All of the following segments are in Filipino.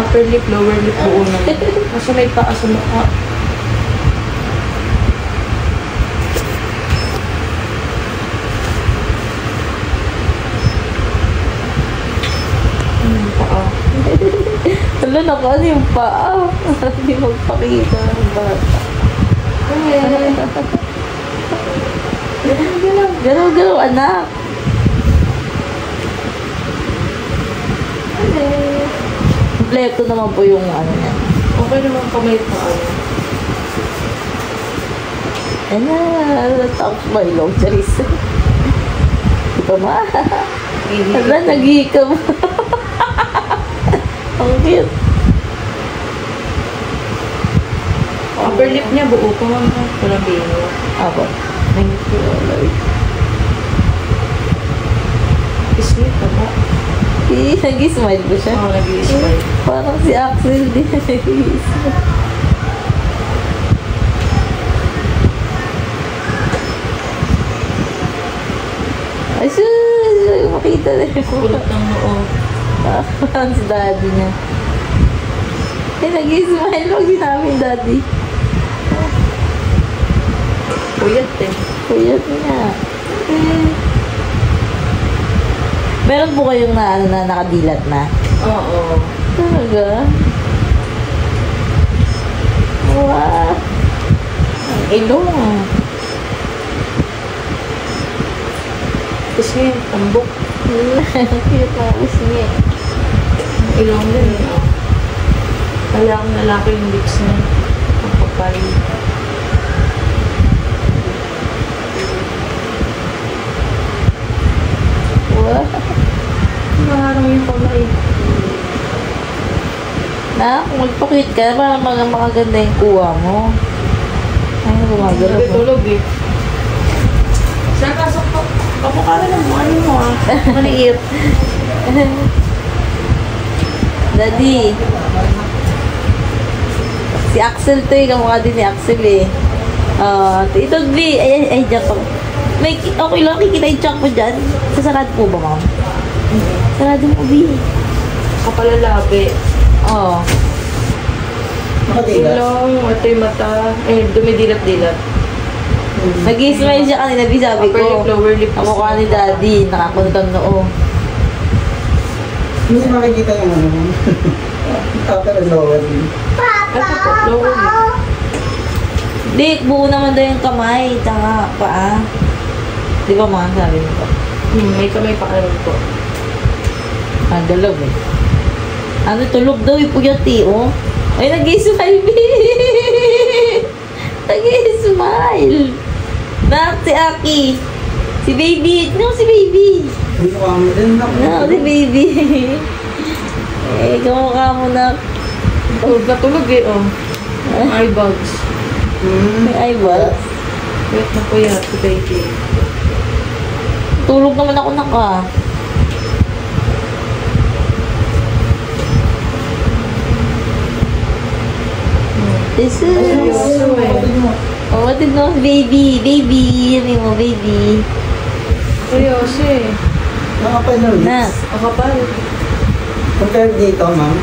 upper lip, lower lip, buo na. Kasi may paa sa mukha. Paa. Wala na ka, ano yung paa? Hindi magpakita ng bata. Galaw, anak. Kompleto naman po yung ano niya. Okay naman pa may paa. Tapos ba ilong charis? Di pa ma? Wala, nag-iikam. Ang cute. Upper lip niya, buo ko nga. Walang bino. Apo. Thank you, Lord. Sweet pa ba? Nag-smile po siya. Oo, nag-i-smile. Parang si Axel din nag-smile. Ay, sus! Makita na yun. Kulot ng noo. Parang si daddy niya. Nag-smile. Huwag sinaming daddy. Puyat eh. Puyat niya. Meron po kayong na nakadilat na? Oo. Talaga? Wow! Ang ilong. Tapos ngayon, tambok. Cute na usmi. Ang ilong din. Kailangan lalaki yung lips niya. Ang papay. Wow! Maharang yung pamay. Na, kung magpakit ka, parang makaganda yung kuha mo. Ay, gumagalaw mo. Tulog eh. Saan pasok po? Kapukala ng buwan mo ah. Maliit. Daddy. Si Axel to eh. Kamukha din ni Axel eh. Ito, B. Ay, dyan pa. May, okay lang. Kikita yung chunk mo dyan. Sasarado po ba, ma'am? Sarado mo, B. Kapalalabi. Oo. Ilong, ito yung mata. Eh, dumidilat-dilat. Nag-i-smile siya kanina, B. Sabi Upper lip, ko. lower lip. Ang mukha ni Daddy. Nakakuntang noo. Hindi makikita yung ano mo. Upper and lower din. Ito po, lower lip. Dik, buo naman daw yung kamay. Tsaka paa. Di ba mga sabi mo po? May kamay pa kayo po. Galaw eh. Ano, tulog daw yung puyat eh, oh. Ay, nag-i-smile, B. Nag-i-smile. Nak, si Aki. Si Baby. No, si Baby. Hindi ko kamo din na. No, si Baby. Kamukha mo na. Tulog na tulog eh, oh. Eye bags. May eyeballs. Wait na po yan, si baby. Tulog naman ako naka. This is... Seryoso eh. Oh, what did no, baby? Baby. Yummy mo, baby. Seryoso eh. Nakapal na Na. lips. Makapal. Compared dito, ma'am.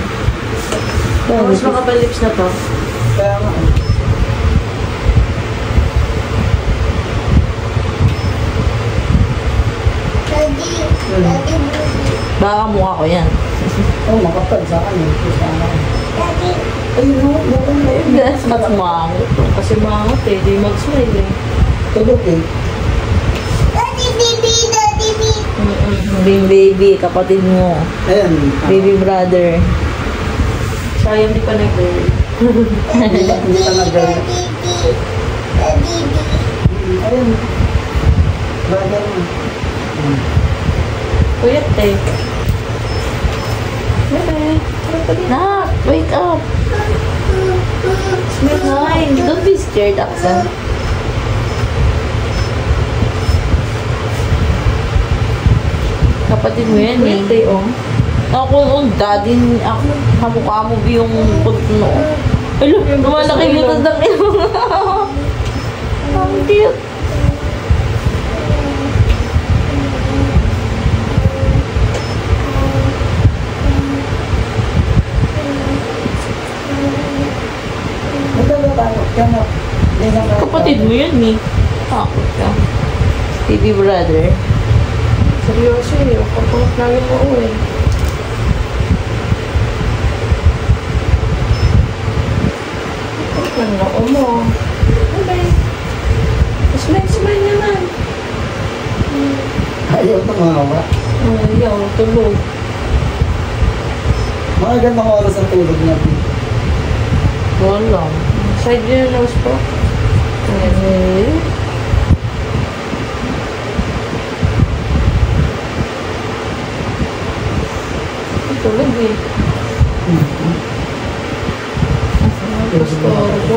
Mas makapal lips na to. Kaya nga. Baka mukha ko yan. Oh, makapal sa akin. Sa akin. Ay, no. That's not mukha ko. Kasi mangot eh, di mag-smile eh. Tulog eh. Baby, kapatid mo. Ayan. Baby brother. Sayang di pa nag-girl. Hindi pa nag-girl. Ayan. Brother mo. Kuyat eh. Nak, wake up. Smile nine. Don't be scared, Axel. Kapatid mo yan eh. Kuyat eh, oh. Ako, daddy, ako, kamukha mo ba yung pagtuno? Hello, lumalaki mo tandang ilong. Ang cute. Kaya Kapatid mo yun eh. Takot ka. Baby brother. Seryoso eh. Kapag lagi mo uwi. Ano mo? Okay. Smile naman. ayaw tumawa. Ayaw, tulog. Mga gandang oras ang tulog niya. Wala. Side view yung nose po. Eh. Tulog eh. Gusto ko.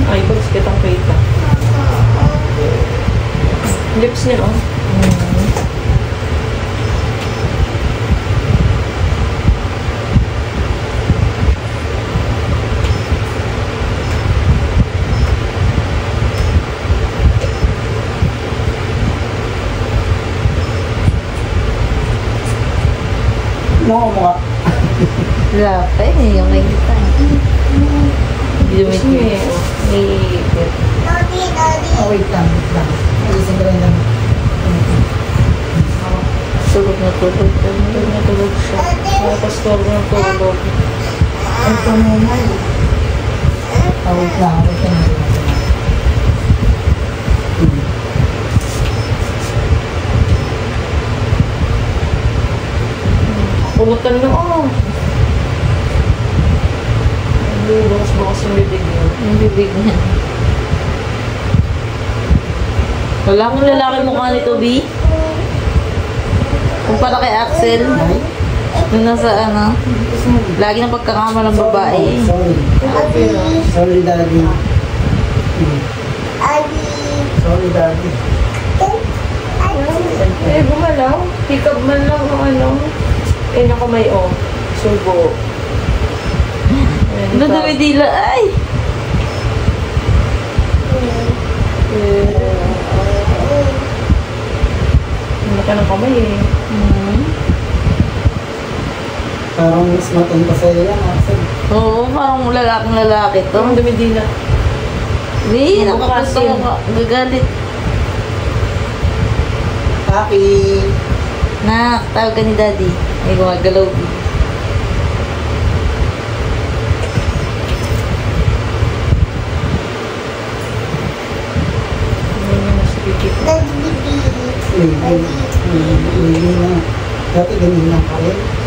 Ay, bags kitang kita. Lips niya oh. Mukha. Wala pa eh. Yung nakikita. Hindi Lips dumit niya eh. May ipit. Oh, wait lang. Ayusin ko rin lang. Tulog na tulog. Tulog na tulog siya. Tapos tulog na tulog. Ay, pamumay. Oh, wait lang. Wait lang. Pulutan na oh. Bukas yung bibig niya. Yung bibig niya. Wala akong lalaki mukha nito, B. Kumpara kay Axel. Nung nasa ano. Lagi ng pagkakama ng babae. Sorry. Sorry, Daddy. Sorry, Daddy. Eh, gumalaw. Pick up man lang ng ano. Eh, nakamay oh. Subo. Dudumi dila. Ay! Hindi ka ng kamay eh. Parang mas matang pa sa'yo yan, Axel. Oo, parang lalaking lalaki to. Ang dumidila. Hindi, nakapunta ka. Gagalit. Papi! Nak, tawag ka ni Daddy. Ay, gumagalaw. Hindi niya nasipikip. Baby na. Dati ganyan lang pa rin.